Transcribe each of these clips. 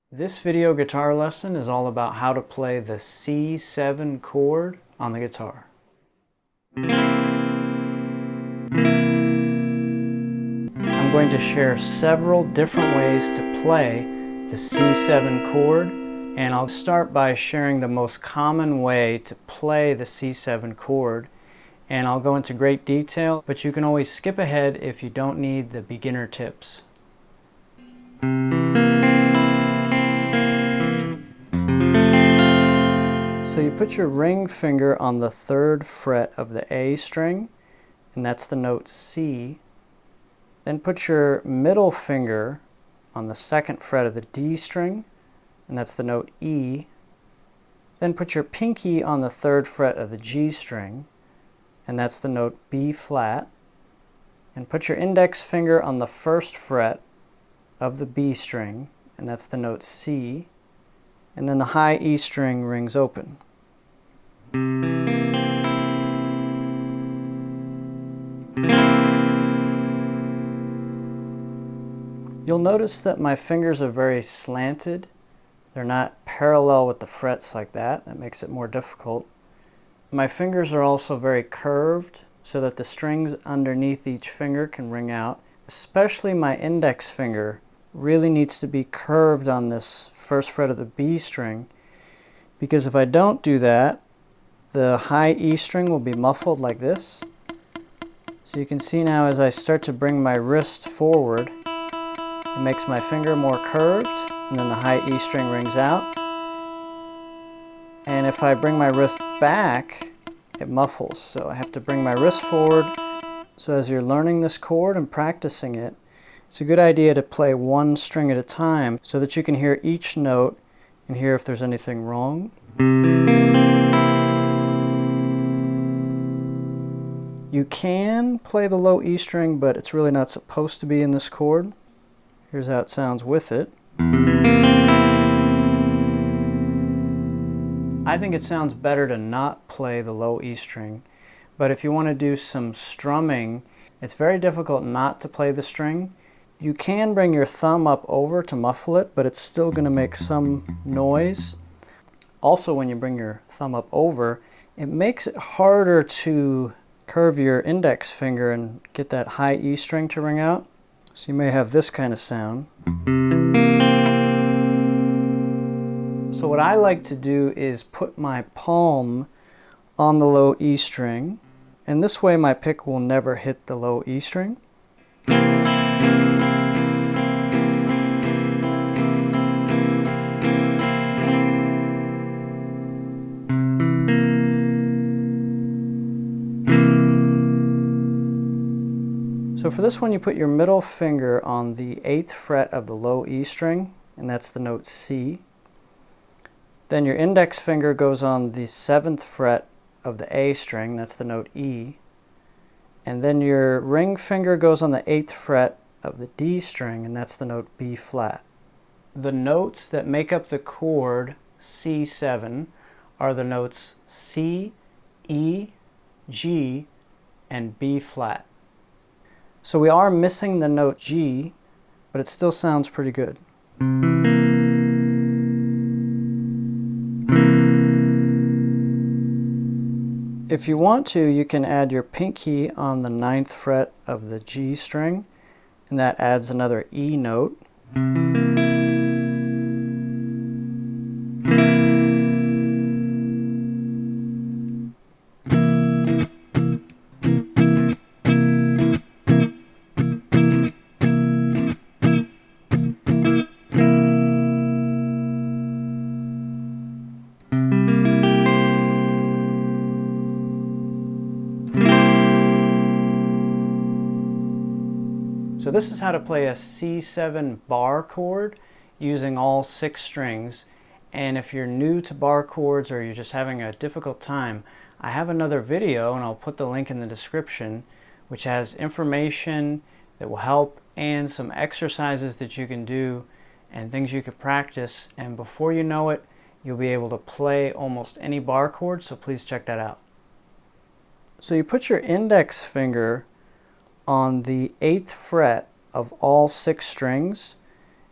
This video guitar lesson is all about how to play the C7 chord on the guitar. I'm going to share several different ways to play the C7 chord, and I'll start by sharing the most common way to play the C7 chord, and I'll go into great detail, but you can always skip ahead if you don't need the beginner tips. So you put your ring finger on the 3rd fret of the A string, and that's the note C. Then put your middle finger on the 2nd fret of the D string, and that's the note E. Then put your pinky on the 3rd fret of the G string, and that's the note B flat. And put your index finger on the 1st fret of the B string, and that's the note C. And then the high E string rings open. You'll notice that my fingers are very slanted. They're not parallel with the frets like that. That makes it more difficult. My fingers are also very curved so that the strings underneath each finger can ring out. Especially my index finger really needs to be curved on this 1st fret of the B string, because if I don't do that, the high E string will be muffled like this. So you can see now as I start to bring my wrist forward, it makes my finger more curved, and then the high E string rings out. And if I bring my wrist back, it muffles. So I have to bring my wrist forward. So as you're learning this chord and practicing it, it's a good idea to play one string at a time so that you can hear each note and hear if there's anything wrong. You can play the low E string, but it's really not supposed to be in this chord. Here's how it sounds with it. I think it sounds better to not play the low E string, but if you want to do some strumming, it's very difficult not to play the string. You can bring your thumb up over to muffle it, but it's still going to make some noise. Also, when you bring your thumb up over, it makes it harder to curve your index finger and get that high E string to ring out. So you may have this kind of sound. So what I like to do is put my palm on the low E string, and this way my pick will never hit the low E string. So for this one, you put your middle finger on the 8th fret of the low E string, and that's the note C. Then your index finger goes on the 7th fret of the A string, that's the note E. And then your ring finger goes on the 8th fret of the D string, and that's the note B flat. The notes that make up the chord C7 are the notes C, E, G, and B flat. So we are missing the note G, but it still sounds pretty good. If you want to, you can add your pinky on the 9th fret of the G string, and that adds another E note. So this is how to play a C7 bar chord using all 6 strings. And if you're new to bar chords or you're just having a difficult time, I have another video, and I'll put the link in the description, which has information that will help and some exercises that you can do and things you could practice. And before you know it, you'll be able to play almost any bar chord, so please check that out. So you put your index finger on the 8th fret of all 6 strings,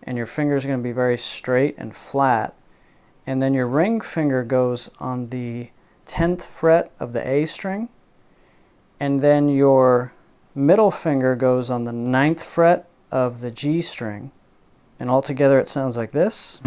and your finger is going to be very straight and flat. And then your ring finger goes on the 10th fret of the A string, and then your middle finger goes on the 9th fret of the G string. And altogether it sounds like this.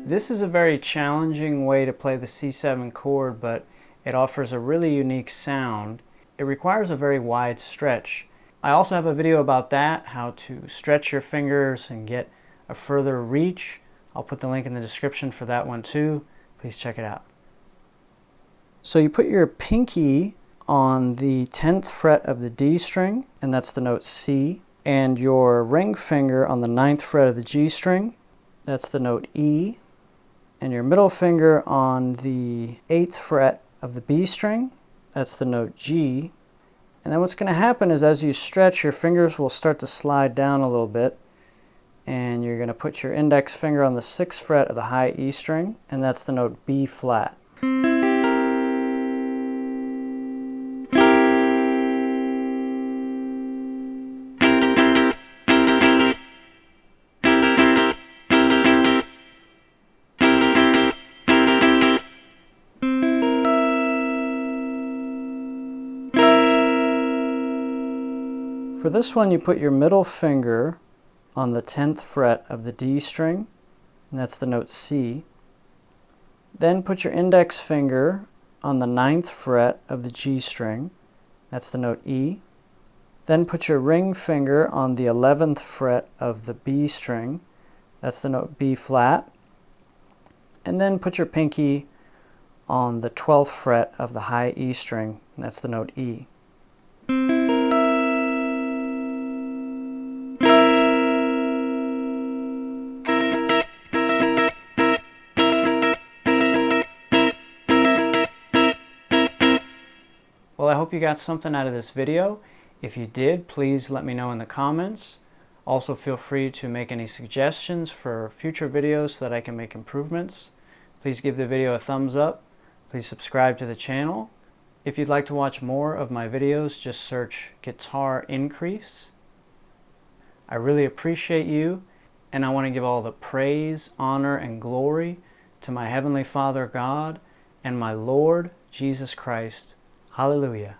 This is a very challenging way to play the C7 chord, but it offers a really unique sound. It requires a very wide stretch. I also have a video about that, how to stretch your fingers and get a further reach. I'll put the link in the description for that one too. Please check it out. So you put your pinky on the 10th fret of the D string, and that's the note C, and your ring finger on the 9th fret of the G string, that's the note E, and your middle finger on the 8th fret of the B string, that's the note G. And then what's going to happen is as you stretch, your fingers will start to slide down a little bit, and you're going to put your index finger on the 6th fret of the high E string, and that's the note B flat. For this one, you put your middle finger on the 10th fret of the D string, and that's the note C. Then put your index finger on the 9th fret of the G string, that's the note E. Then put your ring finger on the 11th fret of the B string, that's the note B flat. And then put your pinky on the 12th fret of the high E string, and that's the note E. Well, I hope you got something out of this video. If you did, please let me know in the comments. Also, feel free to make any suggestions for future videos so that I can make improvements. Please give the video a thumbs up. Please subscribe to the channel. If you'd like to watch more of my videos, just search Guitar Increase. I really appreciate you, and I want to give all the praise, honor, and glory to my Heavenly Father God and my Lord Jesus Christ. Hallelujah.